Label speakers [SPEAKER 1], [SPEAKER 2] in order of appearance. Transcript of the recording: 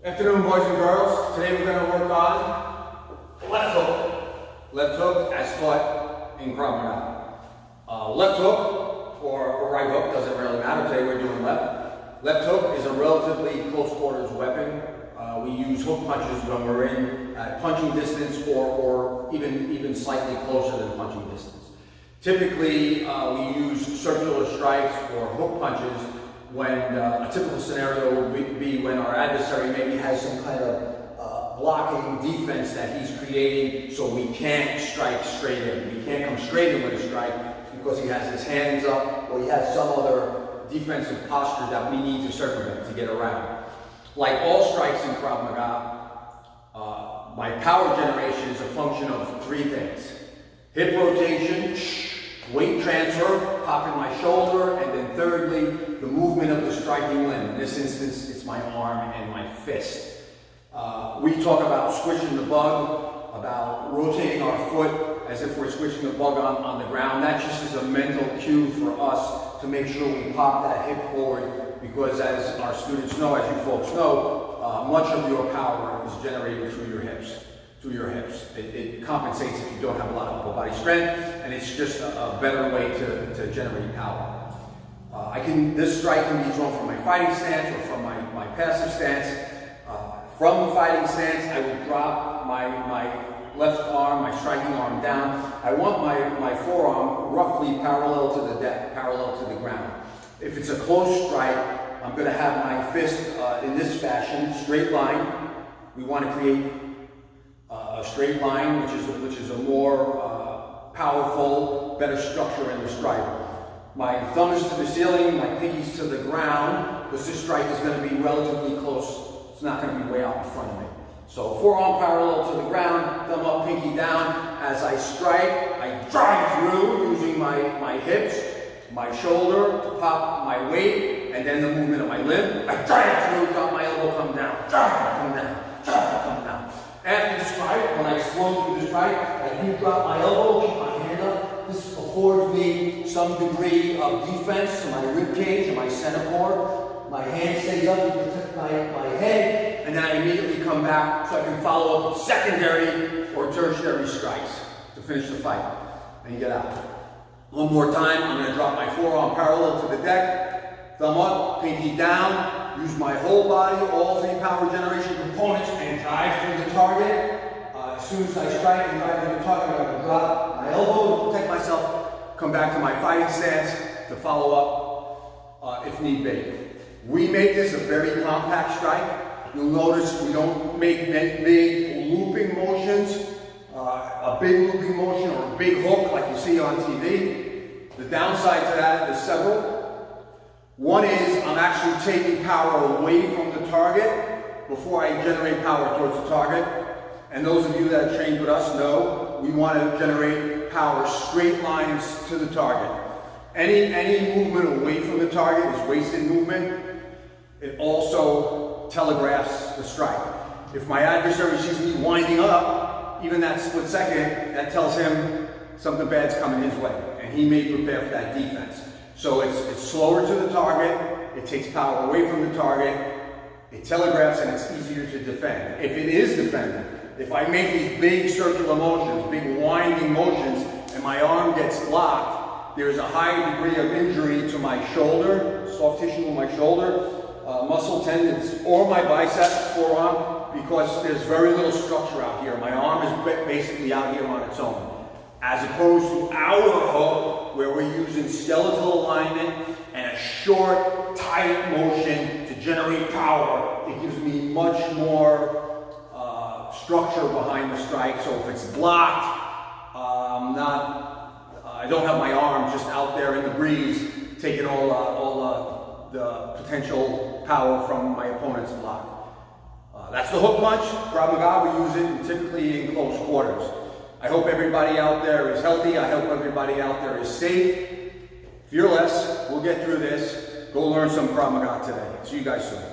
[SPEAKER 1] Afternoon, boys and girls. Today we're going to work on left hook. Left hook as taught in Krav Maga. Left hook or right hook, doesn't really matter. Today we're doing left. Left hook is a relatively close quarters weapon. We use hook punches when we're in at punching distance or even slightly closer than punching distance. Typically, we use circular strikes or hook punches when a typical scenario would be when our adversary maybe has some kind of blocking defense that he's creating, so we can't strike straight in. We can't come straight in with a strike because he has his hands up or he has some other defensive posture that we need to circumvent to get around. Like all strikes in Krav Maga, my power generation is a function of three things: hip rotation, weight transfer, popping my shoulder, and then thirdly, the movement of the striking limb. In this instance, it's my arm and my fist. We talk about squishing the bug, about rotating our foot as if we're squishing the bug on the ground. That just is a mental cue for us to make sure we pop that hip forward, because as our students know, as you folks know, much of your power is generated through your hips. It compensates if you don't have a lot of upper body strength, and it's just a better way to generate power. This strike can be thrown from my fighting stance or from my passive stance. From the fighting stance, I will drop my left arm, my striking arm down. I want my forearm roughly parallel to the deck, parallel to the ground. If it's a close strike, I'm going to have my fist in this fashion, straight line. We want to create a straight line, which is a more powerful, better structure in the strike. My thumb is to the ceiling, my pinky's to the ground, because this strike is going to be relatively close. It's not going to be way out in front of me. So forearm parallel to the ground, thumb up, pinky down. As I strike, I drive through using my hips, my shoulder to pop my weight, and then the movement of my limb. I drive through, drop my elbow, come down, come down, come down. After the strike, when I explode through the strike, I do drop my elbow, keep my hand up. This affords me some degree of defense to my rib cage and my center core. My hand stays up to protect my head, and then I immediately come back so I can follow up with secondary or tertiary strikes to finish the fight and get out. One more time, I'm going to drop my forearm parallel to the deck, thumb up, pinky down, use my whole body, all three power generation components, and drive through the target. As soon as I strike and drive through the target, I'm going to drop my elbow to protect myself, come back to my fighting stance to follow up if need be. We make this a very compact strike. You'll notice we don't make big looping motions, a big looping motion or a big hook like you see on TV. The downside to that is several. One is I'm actually taking power away from the target before I generate power towards the target. And those of you that have trained with us know we want to generate power straight lines to the target. Any movement away from the target is wasted movement. It also telegraphs the strike. If my adversary sees me winding up, even that split second, that tells him something bad's coming his way, and he may prepare for that defense. So it's slower to the target, it takes power away from the target, it telegraphs, and it's easier to defend. If it is defended, if I make these big circular motions, big winding motions, and my arm gets locked, there's a high degree of injury to my shoulder, soft tissue in my shoulder, muscle tendons, or my bicep, forearm, because there's very little structure out here. My arm is basically out here on its own. As opposed to our hook, where we're using skeletal alignment and a short, tight motion to generate power, it gives me much more structure behind the strike. So if it's blocked, I don't have my arm just out there in the breeze taking all the potential power from my opponent's block. That's the hook punch. Krav Maga, we use it typically in close quarters. I hope everybody out there is healthy. I hope everybody out there is safe. Fearless. We'll get through this. Go learn some Krav Maga today. See you guys soon.